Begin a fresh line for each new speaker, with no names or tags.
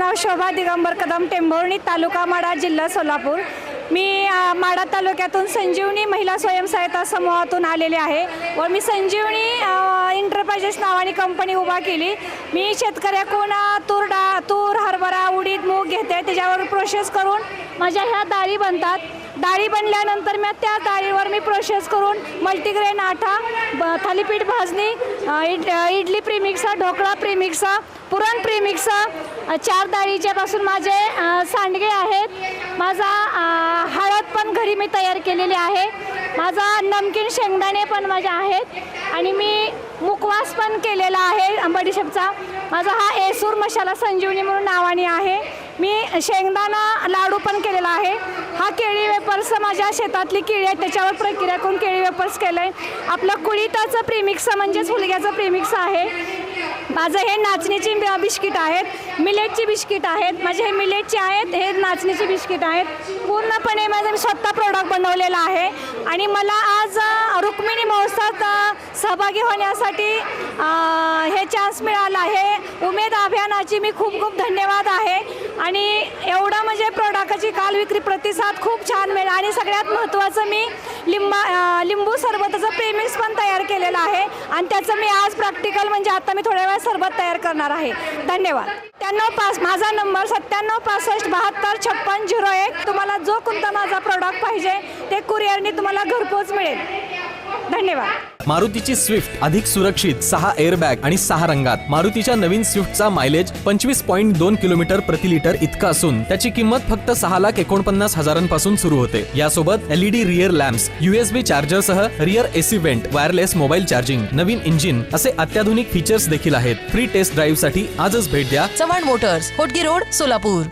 नाव शोभा दिगंबर कदम, टेंभुर्णी तालुका माढा, जिल्हा सोलापूर। मी माढा तालुक्यातून संजीवनी महिला स्वयंसहायता समूहातून आलेले आहे व मी संजीवनी एंटरप्राइजेस नावाने कंपनी उभा केली। मी शेतकऱ्याकडून तूर, हरभरा, उडीद, मूग घेते, त्याच्यावर प्रोसेस करून माझ्या ह्या डाळी बनतात। डाळी बनल्यानंतर मी त्या डाळीवर मी प्रोसेस करून मल्टीग्रेन आटा, थालीपीठ भाजणी, इडली प्रीमिक्स, ढोकळा प्रीमिक्स, पुरण प्रीमिक्स, 4 डाळीच्या पासून माझे सांडगे आहेत। माझा हळद पण घरी मी तयार केलेली आहे। माझा नमकीन शेंगदाणे पण माझे आहेत आणि मी मुखवास पण केलेला आहे बडीशेपचा। माझा हा एसूर मसाला संजीवनी म्हणून नावाने आहे। मी शेंगदाणा लाडू पण केलेला आहे। हा केळी वेपर्स माझ्या शेतातली केळी आहे त्याच्यावर प्रक्रिया करून केळी वेपर्स केलं आहे। आपलं कुळीताचं प्रीमिक्स म्हणजेच हुलग्याचं प्रीमिक्स आहे। माझं हे नाचणीची बिस्किट आहेत, मिलेटची बिस्किट आहेत, माझे हे मिलेटचे आहेत, हे नाचणीची बिस्किट आहेत। पूर्णपणे माझं मी स्वतः प्रोडक्ट बनवलेलं आहे आणि मला आज रुक्मिणी महोत्सवात सहभागी होण्यासाठी हे चान्स मिळाला आहे। उमेद अभियानाची मी खूप खूप धन्यवाद आहे आणि एवढा म्हणजे प्रोडक्टची काल विक्री प्रतिसाद खूप छान मिळाला आणि सगळ्यात महत्त्वाचं मी लिंबू सरबताचं प्रीमिक्स पण तयार केलेलं आहे आणि त्याचं मी आज प्रॅक्टिकल म्हणजे आता मी थोड्या वेळात सरबत तयार करणार आहे। धन्यवाद। 97 माझा नंबर 9765725601। तुम्हाला जो कोणता माझा प्रोडक्ट पाहिजे ते कुरिअरने तुम्हाला घरपोच मिळेल। धन्यवाद।
मारुतीची स्विफ्ट अधिक सुरक्षित, 6 एअरबॅग आणि 6 रंगात। मारुतीच्या नवीन स्विफ्टचा मायलेज 25.2 किलोमीटर प्रति लिटर इतका असून त्याची किंमत फक्त 6,49,000 सुरू होते। यासोबत LED रियर लॅम्प्स, USB चार्जरसह rear AC vent, wireless mobile charging, नवीन इंजिन असे अत्याधुनिक फीचर्स देखील आहेत। फ्री टेस्ट ड्राईव्ह साठी आजच भेट द्या
चव्हाण मोटर्स, होटगी रोड, सोलापूर।